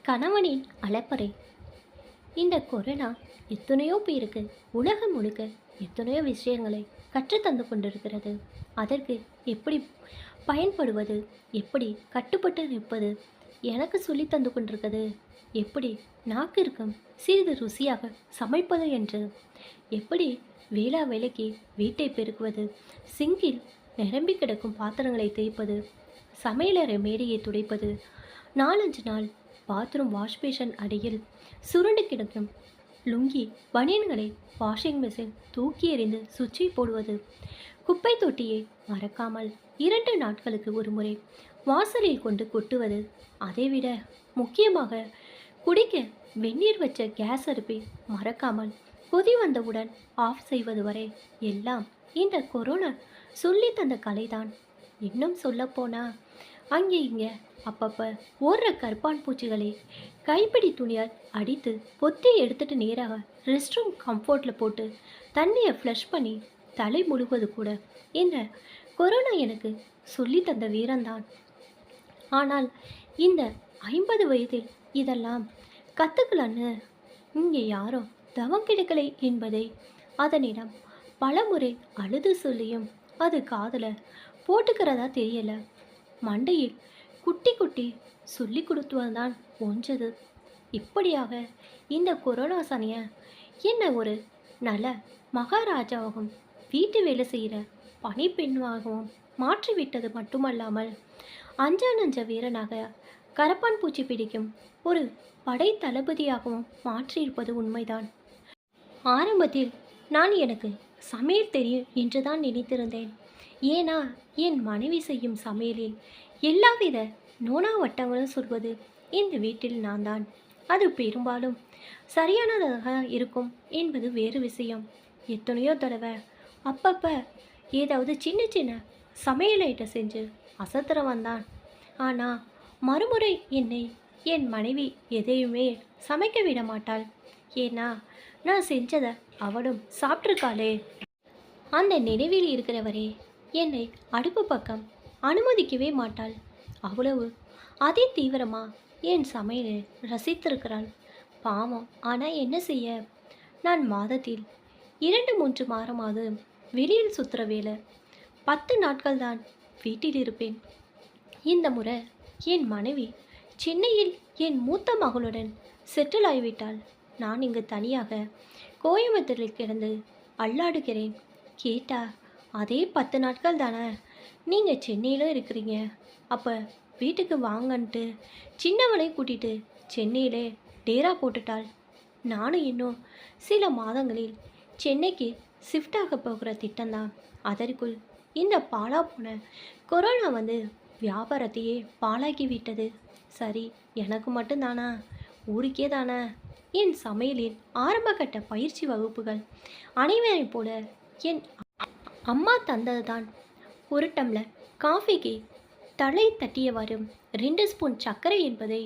கணவனின் அலப்பறை. இந்த கொரோனா எத்தனையோ பேருக்கு உலகம் முழுக்க எத்தனையோ விஷயங்களை கற்றுத்தந்து கொண்டிருக்கிறது. அதற்கு எப்படி பயன்படுவது, எப்படி கட்டுப்பட்டு நிற்பது, எனக்கு சொல்லி தந்து கொண்டிருக்கிறது. எப்படி நாக்கிற்கும் சிறிது ருசியாக சமைப்பது என்று, எப்படி வேளா வேலைக்கு வீட்டை பெருக்குவது, சிங்கில் நிரம்பி கிடக்கும் பாத்திரங்களை தேய்ப்பது, சமையலறை மேடையை துடைப்பது, 4-5 நாள் பாத்ரூம் வாஷ்பேஷன் அடியில் சுருண்டு கிடக்கும் லுங்கி பனியன்களை வாஷிங் மிஷின் தூக்கி எறிந்து சுவிட்சை போடுவது, குப்பை தொட்டியை மறக்காமல் 2 நாட்களுக்கு ஒரு முறை வாசலில் கொண்டு கொட்டுவது, அதைவிட முக்கியமாக குடிக்க வெந்நீர் வச்ச கேஸ் அடுப்பை மறக்காமல் கொதி வந்தவுடன் ஆஃப் செய்வது வரை எல்லாம் இந்த கொரோனா சொல்லி தந்த கலைதான். இன்னும் சொல்லப்போனா அங்கே இங்கே அப்பப்போ ஓடுற கருப்பான் பூச்சிகளை கைப்பிடி துணியால் அடித்து பொத்தி எடுத்துட்டு நேராக ரெஸ்ட் ரூம் கம்ஃபோர்ட்டில் போட்டு தண்ணியை ஃப்ளஷ் பண்ணி தலை முழுவது கூட இந்த கொரோனா எனக்கு சொல்லி தந்த வீரம்தான். ஆனால் இந்த 50 வயதில் இதெல்லாம் கற்றுக்கலன்னு இங்கே யாரும் தவம் கிடைக்கலை என்பதை அதனிடம் பலமுறை அழுது சொல்லியும் அது காதில் போட்டுக்கிறதா தெரியல. மண்டையில் குட்டி குட்டி சொல்லி கொடுத்துவதுதான் ஒன்றது. இப்படியாக இந்த கொரோனா சனியை என்ன ஒரு நல்ல மகாராஜாவாகவும் வீட்டு வேலை செய்கிற பணிப்பெண்ணாகவும் மாற்றிவிட்டது மட்டுமல்லாமல் அஞ்சா நஞ்ச வீரனாக கரப்பான் பூச்சி பிடிக்கும் ஒரு படை தளபதியாகவும் மாற்றியிருப்பது உண்மைதான். ஆரம்பத்தில் நான் எனக்கு சமையல் தெரியும் என்றுதான் நினைத்திருந்தேன். ஏன்னா என் மனைவி செய்யும் சமையலில் எல்லாவித நோனா வட்டங்களும் சொல்வது இந்த வீட்டில் நான் தான். அது பெரும்பாலும் சரியானதாக இருக்கும் என்பது வேறு விஷயம். எத்தனையோ தடவை அப்பப்போ ஏதாவது சின்ன சின்ன சமையல் ஐட்டம் செஞ்சு அசத்திரம் தான். ஆனால் மறுமுறை என்னை என் மனைவி எதையுமே சமைக்க விட மாட்டாள். ஏன்னா நான் செஞ்சதை அவளும் சாப்பிட்ருக்காளே. அந்த நினைவில் இருக்கிறவரே என்னை அடுப்பு பக்கம் அனுமதிக்கவே மாட்டாள். அவ்வளவு அதே தீவிரமாக என் சமையலை ரசித்திருக்கிறாள். பாவம். ஆனால் என்ன செய்ய, நான் மாதத்தில் 2-3 வாரமாவது வெளியில் சுற்றுற வேலை. 10 நாட்கள் தான் வீட்டில் இருப்பேன். இந்த முறை என் மனைவி சென்னையில் என் மூத்த மகளுடன் செட்டில் ஆகிவிட்டாள். நான் இங்கு தனியாக கோயம்புத்தூரில் கிடந்து அல்லாடுகிறேன். கேட்டா அதே 10 நாட்கள் தானே, நீங்கள் சென்னையில் இருக்கிறீங்க, அப்போ வீட்டுக்கு வாங்கன்ட்டு சின்னவளை கூட்டிகிட்டு சென்னையிலே டேரா போட்டுட்டாள். நானும் இன்னும் சில மாதங்களில் சென்னைக்கு ஷிஃப்ட் ஆக போகிற திட்டம்தான். அதற்குள் இந்த பாலா போன கொரோனா வந்து வியாபாரத்தையே பாலாக்கி விட்டது. சரி, எனக்கு மட்டும்தானா, ஊருக்கே தானே. என் சமையலின் ஆரம்பகட்ட பயிற்சி வகுப்புகள் அனைவரைப் போல என் அம்மா தந்தது தான். 1 டம்ளர் காஃபிக்கு தலை தட்டியவாறு 2 ஸ்பூன் சர்க்கரை என்பதை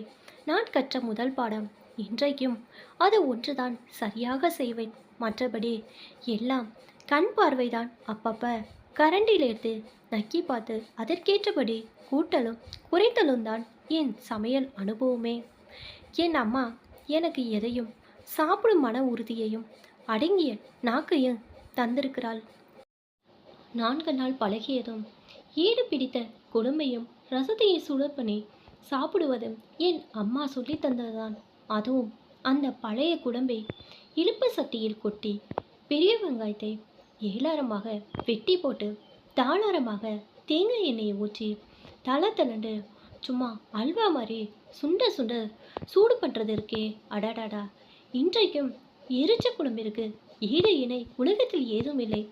நான் கற்ற முதல் பாடம். இன்றைக்கும் அது ஒன்றுதான் சரியாக செய்வேன். மற்றபடி எல்லாம் கண் பார்வைதான். அப்பப்போ கரண்டில் எடுத்து நக்கி பார்த்து அதற்கேற்றபடி கூட்டலும் குறைத்தலும் தான் என் சமையல் அனுபவமே. என் அம்மா எனக்கு எதையும் சாப்பிடும் மன உறுதியையும் அடங்கிய நாக்கையும் தந்திருக்கிறாள். 4 நாள் பழகியதும் ஈடு பிடித்த குழம்பையும் ரசத்தையை சுடர் பண்ணி சாப்பிடுவதும் என் அம்மா சொல்லி தந்ததுதான். அதுவும் அந்த பழைய குழம்பை இழுப்பு சட்டியில் கொட்டி பெரிய வெங்காயத்தை ஏலாரமாக வெட்டி போட்டு தாளாரமாக தேங்காய் எண்ணெயை ஊற்றி தளத்தலண்டு சும்மா அல்வா மாதிரி சுண்ட சுண்ட சூடு பண்ணுறது இருக்கே, அடாடாடா. இன்றைக்கும் எரிச்ச குழம்பிற்கு ஈடு இணை உலகத்தில் ஏதும் இல்லை.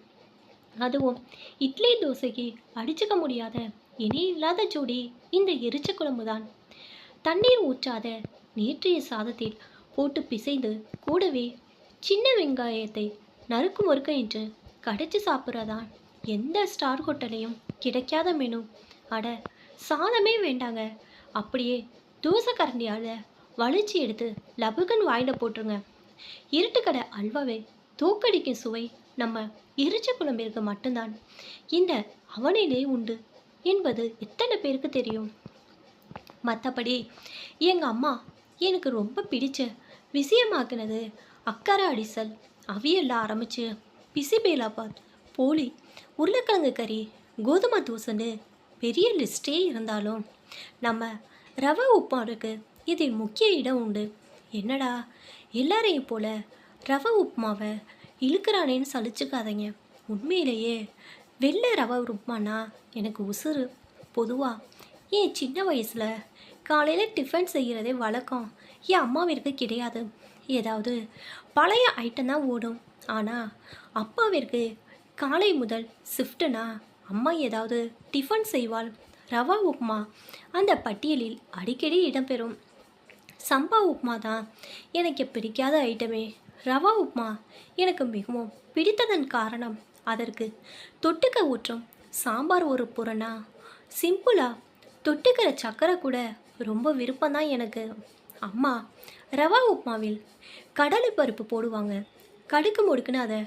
அதுவும் இட்லி தோசைக்கு அடிச்சுக்க முடியாத இணையில்லாத ஜோடி இந்த எரிச்ச குழம்பு தான். தண்ணீர் ஊற்றாத நேற்றைய சாதத்தில் போட்டு பிசைந்து கூடவே சின்ன வெங்காயத்தை நறுக்கு மறுக்க என்று கடிச்சு சாப்பிட்றதான் எந்த ஸ்டார் ஹோட்டலையும் கிடைக்காத மெனு. அட, சாதமே வேண்டாங்க, அப்படியே தோசை கரண்டியால் வலிச்சு எடுத்து லபுகன் வாயில் போட்டுருங்க. இருட்டுக்கடை அல்வாவை தூக்கடிக்கும் சுவை நம்ம எரிச்ச குழம்பிற்கு மட்டும்தான் இந்த அவனிலே உண்டு என்பது எத்தனை பேருக்கு தெரியும்? மற்றபடி எங்கள் அம்மா எனக்கு ரொம்ப பிடிச்ச விஷயமாக்குனது அக்கறை அடிசல், அவியல்ல ஆரம்பிச்சு பிசிபேலாபாத், போலி, உருளைக்கிழங்கு கறி, கோதுமை தோசைன்னு பெரிய லிஸ்டே இருந்தாலும் நம்ம ரவை உப்புமாவுக்கு இதில் முக்கிய இடம் உண்டு. என்னடா எல்லாரையும் போல ரவை உப்புமாவை இழுக்கிறானேன்னு சலிச்சுக்காதீங்க. உண்மையிலேயே வெள்ளை ரவை உப்புமானா எனக்கு உசுறு. பொதுவாக என் சின்ன வயசில் காலையில் டிஃபன் செய்கிறதே வழக்கம் என் அம்மாவிற்கு கிடையாது. ஏதாவது பழைய ஐட்டம் தான் ஓடும். ஆனால் அப்பாவிற்கு காலை முதல் ஷிஃப்ட்டுனா அம்மா ஏதாவது டிஃபன் செய்வாள். ரவா உப்புமா அந்த பட்டியலில் அடிக்கடி இடம்பெறும். சம்பா உப்புமா தான் எனக்கு பிடிக்காத ஐட்டமே. ரவா உப்புமா எனக்கு மிகவும் பிடித்ததன் காரணம் அதற்கு தொட்டுக்க ஊற்றும் சாம்பார் ஒரு புறனா சிம்பிளாக தொட்டுக்கிற சக்கரை கூட ரொம்ப விருப்பம்தான் எனக்கு. அம்மா ரவா உப்புமாவில் கடலை பருப்பு போடுவாங்க. கடுக்கு முடுக்குன்னு அதை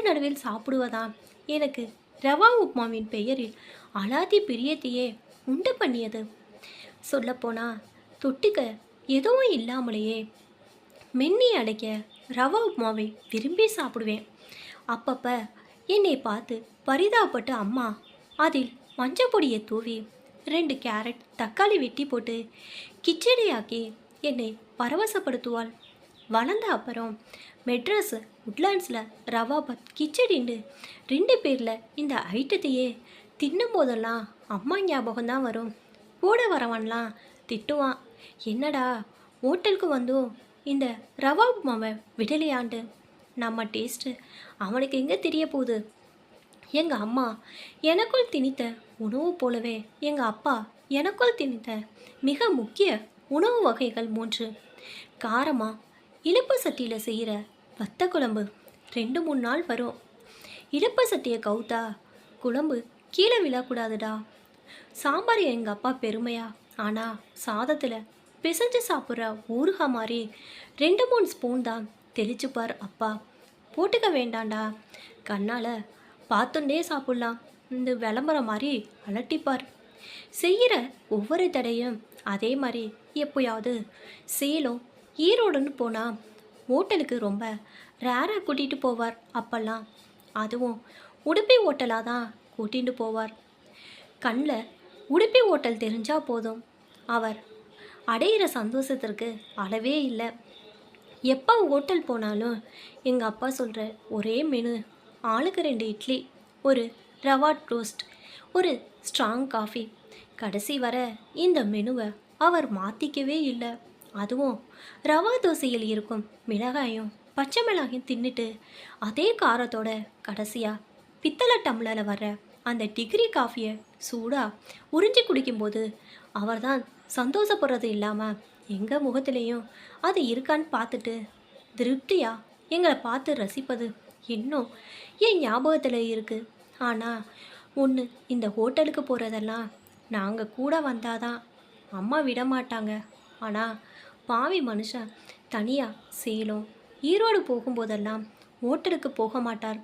நடுவில் சாப்பிடுவதான் எனக்கு ரவா உப்புமாவின் பெயரில் அலாதி பிரியத்தையே உண்டு பண்ணியது. சொல்லப்போனால் தொட்டுக்க எதுவும் இல்லாமலேயே மென்னி அடைக்க ரவா உப்புமாவை விரும்பி சாப்பிடுவேன். அப்பப்போ என்னை பார்த்து பரிதாபப்பட்டு அம்மா அதில் மஞ்சள் பொடியை தூவி 2 கேரட் தக்காளி வெட்டி போட்டு கிச்சடியாக்கி என்னை பரவசப்படுத்துவாள். வளர்ந்த அப்புறம் மெட்ராஸ் உட்லாண்ட்ஸில் ரவாபாத் கிச்சடின்னு 2 பேரில் இந்த ஐட்டத்தையே தின்னும் போதெல்லாம் அம்மா ஞாபகம்தான் வரும். கூட வரவன்லாம் திட்டுவான், என்னடா ஹோட்டலுக்கு வந்தும் இந்த ரவா உப்புமாவை விடலையாண்டு. நம்ம டேஸ்ட்டு அவனுக்கு எங்கே தெரிய போகுது. எங்கள் அம்மா எனக்குள் திணித்த உணவு போலவே எங்கள் அப்பா எனக்குள் திணித்த மிக முக்கிய உணவு வகைகள் 3. காரமாக இழுப்பு சட்டியில் செய்கிற வத்த குழம்பு 2-3 நாள் வரும். இழுப்பு சட்டியை கவுத்தா குழம்பு கீழே விழக்கூடாதுடா. சாம்பார் எங்கள் அப்பா பெருமையா, ஆனால் சாதத்தில் பிசைஞ்சு சாப்பிட்ற ஊறுகாய் மாதிரி 2-3 ஸ்பூன் தான் தெளிச்சுப்பார் அப்பா. போட்டுக்க வேண்டாண்டா, கண்ணால் பார்த்துட்டே சாப்பிட்லாம், இந்த விளம்பரம் மாதிரி அலட்டிப்பார். செய்கிற ஒவ்வொரு தடையும் அதே மாதிரி. எப்போயாவது சேலம் ஈரோடுன்னு போனால் ஹோட்டலுக்கு ரொம்ப ரேராக கூட்டிகிட்டு போவார் அப்பெல்லாம். அதுவும் உடுப்பி ஹோட்டலாக தான் கூட்டிகிட்டு போவார். கண்ணில் உடுப்பி ஹோட்டல் தெரிஞ்சால் போதும், அவர் அடையிற சந்தோஷத்திற்கு அளவே இல்லை. எப்போ ஹோட்டல் போனாலும் எங்கள் அப்பா சொல்கிற ஒரே மெனு, ஆளுக்கு 2 இட்லி, ஒரு ரவா டோஸ்ட், ஒரு ஸ்ட்ராங் காஃபி. கடைசி வர இந்த மெனுவை அவர் மாற்றிக்கவே இல்லை. அதுவும் ரவா தோசையில் இருக்கும் மிளகாயும் பச்சை மிளகாயும் தின்னுட்டு அதே காரத்தோட கடைசியாக பித்தளை டம்ளரில் வர்ற அந்த டிகிரி காஃபியை சூடாக உறிஞ்சி குடிக்கும்போது அவர் தான் சந்தோஷப்படுறது இல்லாமல் எங்கள் முகத்திலையும் அது இருக்கான்னு பார்த்துட்டு திருப்தியாக எங்களை பார்த்து ரசிப்பது இன்னும் என் ஞாபகத்தில் இருக்குது. ஆனால் ஒன்று, இந்த ஹோட்டலுக்கு போகிறதெல்லாம் நாங்கள் கூட வந்தாதான் அம்மா விட மாட்டாங்க. ஆனால் பாவி மனுஷன் தனியாக சேலம் ஈரோடு போகும்போதெல்லாம் ஹோட்டலுக்கு போக மாட்டார்.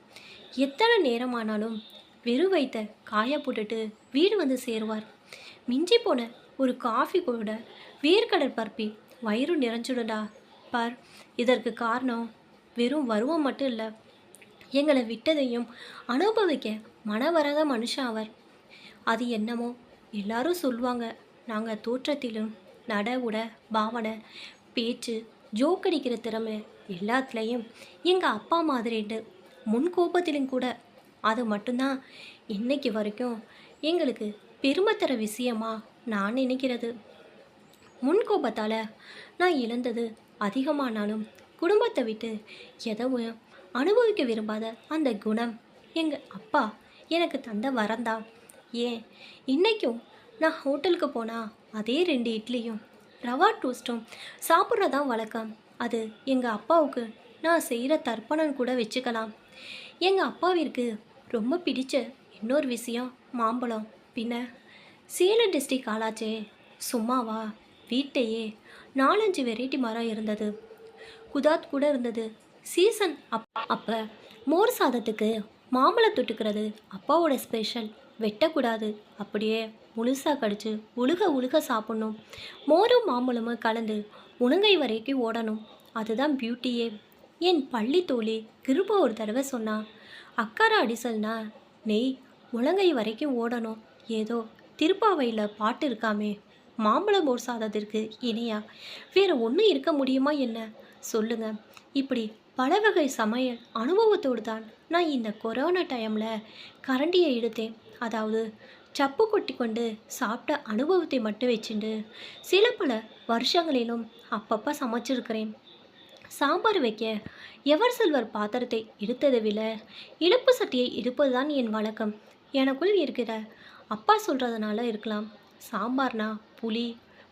எத்தனை நேரமானாலும் வெறும் வயிற்ற காய போட்டுட்டு வீடு வந்து சேருவார். மிஞ்சி போன ஒரு காஃபி கூட வேர்க்கடல் பருப்பி வயிறு நிறைஞ்சுடுடா பார். இதற்கு காரணம் வெறும் வருவம் மட்டும் இல்லை, எங்களை விட்டதையும் அனுபவிக்க மனவரத மனுஷன் அவர். அது என்னமோ எல்லாரும் சொல்லுவாங்க, நாங்கள் தோற்றத்திலும் நட உட பாவனை பேச்சு ஜோக்கடிக்கிற திறமை எல்லாத்துலேயும் எங்கள் அப்பா மாதிரிட்டு முன் கோபத்திலும் கூட. அது மட்டும்தான் இன்னைக்கு வரைக்கும் எங்களுக்கு பெருமை தர விஷயமா நான் நினைக்கிறது. முன்கோபத்தால் நான் இழந்தது அதிகமானாலும் குடும்பத்தை விட்டு எதுவும் அனுபவிக்க விரும்பாத அந்த குணம் எங்கள் அப்பா எனக்கு தந்த வரந்தான். ஏன் இன்றைக்கும் நான் ஹோட்டலுக்கு போனால் அதே 2 இட்லியும் ரவா டோஸ்ட்டும் சாப்பிட்றதான் வழக்கம். அது எங்கள் அப்பாவுக்கு நான் செய்கிற தர்ப்பணம் கூட வச்சுக்கலாம். எங்கள் அப்பாவிற்கு ரொம்ப பிடிச்ச இன்னொரு விஷயம் மாம்பழம். பின்ன சேலம் டிஸ்ட்ரிக்ட் ஆளாச்சே, சும்மாவா வீட்டையே 4-5 வெரைட்டி மரம் இருந்தது. குதாத் கூட இருந்தது. சீசன் அப்போ மோர் சாதத்துக்கு மாம்பழம் தொட்டுக்கிறது அப்பாவோட ஸ்பெஷல். வெட்டக்கூடாது, அப்படியே முழுசாக கடிச்சு உழுக உழுக சாப்பிட்ணும். மோரும் மாம்பழமும் கலந்து முழங்கை வரைக்கும் ஓடணும். அதுதான் பியூட்டியே. என் பள்ளி தோழி கிருபா ஒரு தடவை சொன்னா, அக்காரா அடிசல்னா நெய் முழங்கை வரைக்கும் ஓடணும். ஏதோ திருப்பாவையில் பாட்டு இருக்காமே, மாம்பழ மோர் சாதத்திற்கு இணையா வேறு ஒன்றும் இருக்க முடியுமா என்ன சொல்லுங்க. இப்படி பல வகை சமையல் அனுபவத்தோடு தான் நான் இந்த கொரோனா டைமில் கரண்டியை எடுத்தேன். அதாவது சப்பு கொட்டி கொண்டு சாப்பிட்ட அனுபவத்தை மட்டும் வச்சுண்டு சில பல வருஷங்களிலும் அப்பப்போ சமைச்சிருக்கிறேன். சாம்பார் வைக்க எவர் சில்வர் பாத்திரத்தை எடுத்ததை விட இழுப்பு சட்டியை எடுப்பதுதான் என் வழக்கம். எனக்குள் இருக்கிற அப்பா சொல்கிறதுனால இருக்கலாம். சாம்பார்னா புளி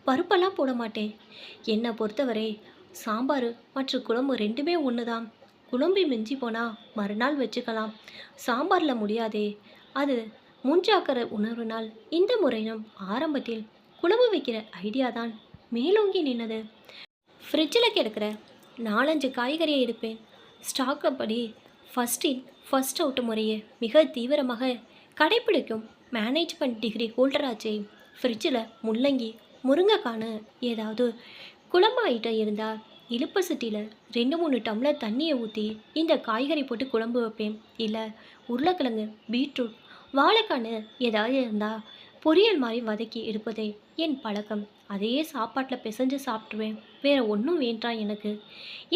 பருப்பெல்லாம் போட மாட்டேன். என்னை பொறுத்தவரை சாம்பார் மற்றும் குழம்பு ரெண்டுமே ஒன்று தான். குழம்பு மிஞ்சி போனால் மறுநாள் வச்சுக்கலாம். சாம்பாரில் முடியாதே, அது முன்ஜாக்கிர உணர்வினால் இந்த முறையும் ஆரம்பத்தில் குழம்பு வைக்கிற ஐடியா தான் மேலோங்கி நின்னது. ஃப்ரிட்ஜில் கிடக்கிற 4-5 காய்கறியை எடுப்பேன். ஸ்டாக் படி ஃபஸ்ட் இன் ஃபஸ்ட் அவுட் முறையை மிக தீவிரமாக கடைப்பிடிக்கும் மேனேஜ்மெண்ட் டிகிரி ஹோல்டராச்சே. ஃப்ரிட்ஜில் முள்ளங்கி முருங்கைக்கானு ஏதாவது குழம்பு ஐட்டம் இருந்தால் இழுப்பு சட்டியில் 2-3 டம்ளர் தண்ணியை ஊற்றி இந்த காய்கறி போட்டு குழம்பு வைப்பேன். இல்லை உருளைக்கிழங்கு பீட்ரூட் வாழைக்கானு ஏதாவது இருந்தால் பொரியல் மாதிரி வதக்கி எடுப்பதே என் பழக்கம். அதையே சாப்பாட்டில் பிசைஞ்சு சாப்பிட்ருவேன். வேறு ஒன்றும் வேண்டாம் எனக்கு.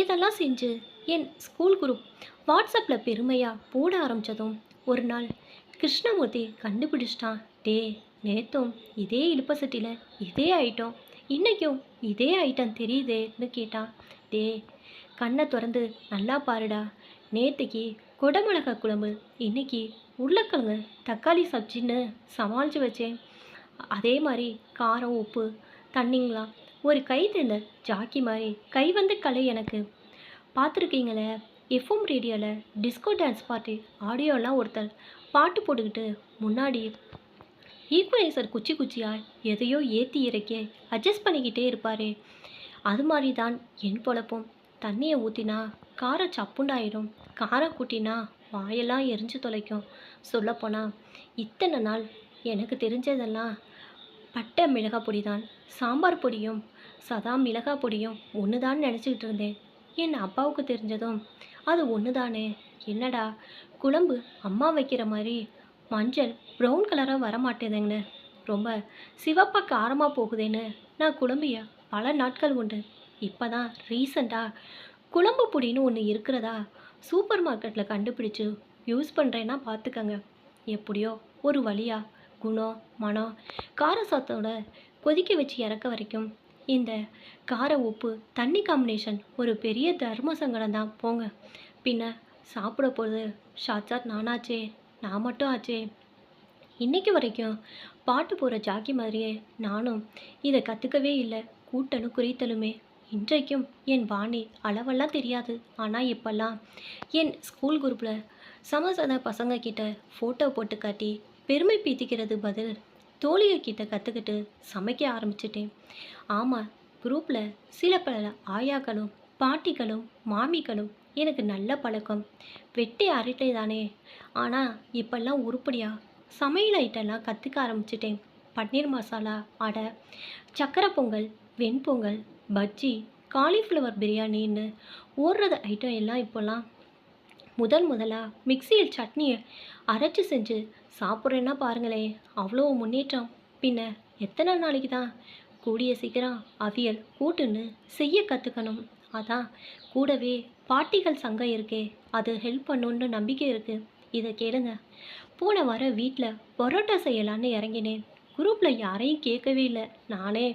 இதெல்லாம் செஞ்சு என் ஸ்கூல் குரூப் வாட்ஸ்அப்பில் பெருமையாக போட ஆரம்பித்ததும் ஒரு நாள் கிருஷ்ணமூர்த்தி கண்டுபிடிச்சிட்டான். டே, நேற்றும் இதே இழுப்ப சட்டியில் இதே ஐட்டம், இன்றைக்கும் இதே ஐட்டம் தெரியுதேன்னு கேட்டான். டே, கண்ணை திறந்து நல்லா பாருடா. நேற்றுக்கு குடமிளகா குழம்பு, இன்னைக்கு உருளைக்கிழங்கு தக்காளி சப்ஜின்னு சமாளித்து வச்சேன். அதே மாதிரி காரம் உப்பு தண்ணிங்களா ஒரு கை தேர்ந்த ஜாக்கி மாதிரி கை வந்து கலை எனக்கு. பார்த்துருக்கீங்களே எஃப்எம் ரேடியோவில் டிஸ்கோ டான்ஸ் பார்ட்டி ஆடியோலாம் ஒருத்தர் பாட்டு போட்டுக்கிட்டு முன்னாடி ஈக்குவலைசர் குச்சி குச்சியாக எதையோ ஏற்றி இறக்கி அட்ஜஸ்ட் பண்ணிக்கிட்டே இருப்பாரே, அது மாதிரி தான் என் பொழப்பும். தண்ணியை ஊற்றினா காரம் சப்புண்டாயிடும், காரம் கூட்டினா வாயெல்லாம் எரிஞ்சு தொலைக்கும். சொல்லப்போனால் இத்தனை நாள் எனக்கு தெரிஞ்சதெல்லாம் பட்டை மிளகா பொடி தான். சாம்பார் பொடியும் சதா மிளகா பொடியும் ஒன்று தான் நினச்சிக்கிட்டு இருந்தேன். என் அப்பாவுக்கு தெரிஞ்சதும் அது ஒன்று தானே, என்னடா குழம்பு அம்மா வைக்கிற மாதிரி மஞ்சள் ப்ரௌன் கலராக வரமாட்டேதுங்கன்னு, ரொம்ப சிவப்பாக காரமாக போகுதேன்னு நான் குழம்பிய பல நாட்கள் உண்டு. இப்போ தான் ரீசண்டாக குழம்பு பொடின்னு ஒன்று இருக்கிறதா சூப்பர் மார்க்கெட்டில் கண்டுபிடிச்சு யூஸ் பண்ணுறேன்னா பார்த்துக்கங்க. எப்படியோ ஒரு வழியா குணம் மனம் காரசாத்தோட கொதிக்க வச்சு இறக்க வரைக்கும் இந்த கார உப்பு தண்ணி காம்பினேஷன் ஒரு பெரிய தர்ம சங்கடம் தான் போங்க. பின்ன சாப்பிட போகிறது ஷாட்சாட் நானாச்சே, நான் மட்டும் ஆச்சே. இன்றைக்கி வரைக்கும் பாட்டு போகிற ஜாக்கி மாதிரியே நானும் இதை கற்றுக்கவே இல்லை. கூட்டலும் குறித்தலுமே இன்றைக்கும் என் வாணி அளவெல்லாம் தெரியாது. ஆனால் இப்போல்லாம் என் ஸ்கூல் குரூப்பில் சமசத பசங்க கிட்ட ஃபோட்டோ போட்டு காட்டி பெருமை பீத்திக்கிறது பதில் தோழியர்கிட்ட கற்றுக்கிட்டு சமைக்க ஆரம்பிச்சிட்டேன். ஆமாம், குரூப்பில் சில பல ஆயாக்களும் பாட்டிகளும் மாமிகளும் எனக்கு நல்ல பழக்கம். வெட்டி அரட்டை தானே. ஆனால் இப்போல்லாம் உருப்படியாக சமையல் ஐட்டம்லாம் கற்றுக்க ஆரம்பிச்சிட்டேன். பன்னீர் மசாலா, அடை, சக்கரை பொங்கல், வெண்பொங்கல், பஜ்ஜி, காலிஃப்ளவர் பிரியாணின்னு ஓடுறது ஐட்டம் எல்லாம் இப்போல்லாம் முதலாக மிக்சியில் சட்னியை அரைச்சி செஞ்சு சாப்பிட்றேன்னா பாருங்களேன், அவ்வளோ முன்னேற்றம். பின்ன எத்தனை நாளைக்கு தான்? கூடிய சீக்கிரம் அவியல் கூட்டுன்னு செய்ய கற்றுக்கணும். அதான் கூடவே பாட்டிகள் சங்கம் இருக்கே, அது ஹெல்ப் பண்ணுன்னு நம்பிக்கை இருக்குது. இதை கேளுங்க. போன வாரம் வீட்டில் பரோட்டா செய்யலான்னு இறங்கினேன். குரூப்பில் யாரையும் கேட்கவே இல்லை. நானே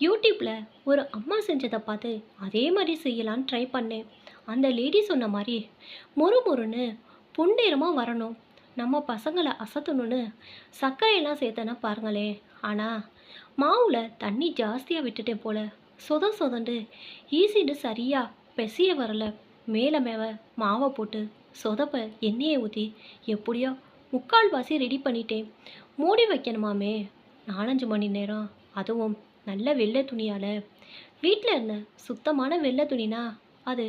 யூடியூப்பில் ஒரு அம்மா செஞ்சதை பார்த்து அதே மாதிரி செய்யலான்னு ட்ரை பண்ணேன். அந்த லேடி சொன்ன மாதிரி மொறுன்னு பொன்னேரமாக வரணும், நம்ம பசங்களை அசத்தணும்னு சர்க்கரையெல்லாம் சேர்த்தேன்னா பாருங்களேன். ஆனால் மாவில் தண்ணி ஜாஸ்தியாக விட்டுட்டேன் போல். சொதண்டு ஈஸின்னு சரியாக பெசிய வரல. மேலே மாவை போட்டு சொதப்ப எண்ணெயை ஊற்றி எப்படியோ 3/4 ரெடி பண்ணிட்டேன். மூடி வைக்கணுமாமே 4-5 மணி நேரம். அதுவும் நல்ல வெள்ளை துணியால். வீட்டில் இருந்த சுத்தமான வெள்ளை துணினா அது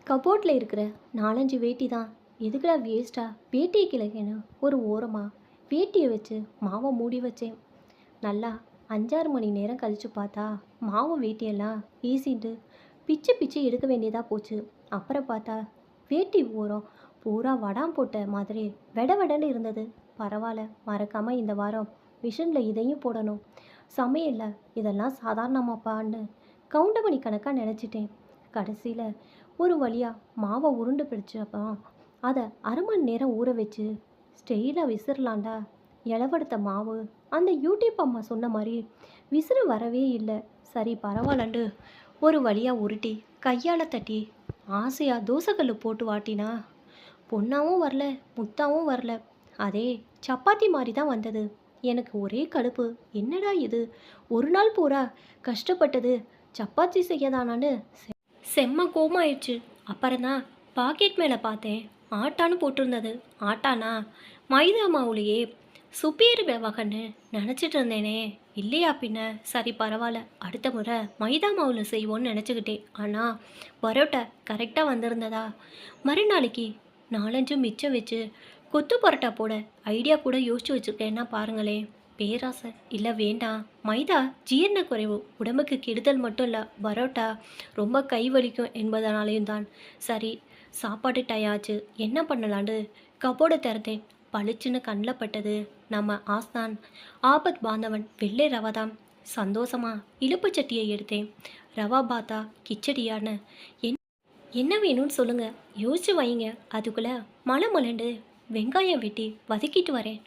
கபோர்டில் இருக்கிற 4-5 வேட்டி தான். எதுக்குடா வேஸ்ட்டாக வேட்டியை கிழக்கேன்னு ஒரு ஓரமாக வேட்டியை வச்சு மாவை மூடி வச்சேன். நல்லா 5-6 மணி நேரம் கழிச்சு பார்த்தா மாவு வேட்டியெல்லாம் வீசிட்டு பிச்சு பிச்சு எடுக்க வேண்டியதாக போச்சு. அப்புறம் பார்த்தா வேட்டி ஓரம் பூரா வடாம் போட்ட மாதிரி வெட வெடன்னு இருந்தது. பரவாயில்ல, மறக்காமல் இந்த வாரம் மிஷினில் இதையும் போடணும். சமையல்ல இதெல்லாம் சாதாரணமாப்பான்னு கவுண்டமணி கணக்காக நினச்சிட்டேன். கடைசியில் ஒரு வழியாக மாவை உருண்டு பிடிச்சப்போ அதை 1/2 மணி நேரம் ஊற வச்சு ஸ்டெயிலாக விசிறலாண்டா. இளவெடுத்த மாவு அந்த யூடியூப் அம்மா சொன்ன மாதிரி விசிறு வரவே இல்லை. சரி பரவாயில்லண்டு ஒரு வழியாக உருட்டி கையால் தட்டி ஆசையாக தோசைக்கல் போட்டு வாட்டினா பொண்ணாவும் வரல, முத்தாவும் வரல. அதே சப்பாத்தி மாதிரி தான் வந்தது. எனக்கு ஒரே கடுப்பு. என்னடா இது, ஒரு நாள் பூரா கஷ்டப்பட்டது சப்பாத்தி செய்யதானான்னு செம்ம கோமாயிடுச்சு. அப்புறம்தான் பாக்கெட் மேலே பார்த்தேன், ஆட்டான்னு போட்டிருந்தது. ஆட்டானா மைதா மாவுலையே சுப்பீர் வகைன்னு நினச்சிட்டு இருந்தேனே. இல்லையா பின்ன. சரி பரவாயில்ல, அடுத்த முறை மைதா மாவில் செய்வோன்னு நினச்சிக்கிட்டேன். ஆனால் பரோட்டா கரெக்டாக வந்திருந்ததா. மறுநாளைக்கு 4-5 மிச்சம் வச்சு கொத்து பரோட்டா போட ஐடியா கூட யோசிச்சு வச்சுருக்கேன்னா பாருங்களேன். பேராசை இல்லை, வேண்டாம். மைதா ஜீரண குறைவு, உடம்புக்கு கெடுதல் மட்டும் இல்லை, பரோட்டா ரொம்ப கை வலிக்கும் என்பதனாலையும் தான். சரி சாப்பாடு டயாச்சு, என்ன பண்ணலான்னு கபோர்டை திறந்தேன். பளிச்சுன்னு கண்ணில் பட்டது நம்ம ஆஸ்தான் ஆபத் பாந்தவன் வெள்ளை ரவாதான். சந்தோஷமா இழுப்பு சட்டியை எடுத்தேன். ரவா பாத்தா கிச்சடியான்னு என்ன வேணும்னு சொல்லுங்க, யோசிச்சு வைங்க. அதுக்குள்ளே மலை மலண்டு வெங்காயம் வெட்டி வதக்கிட்டு வரேன்.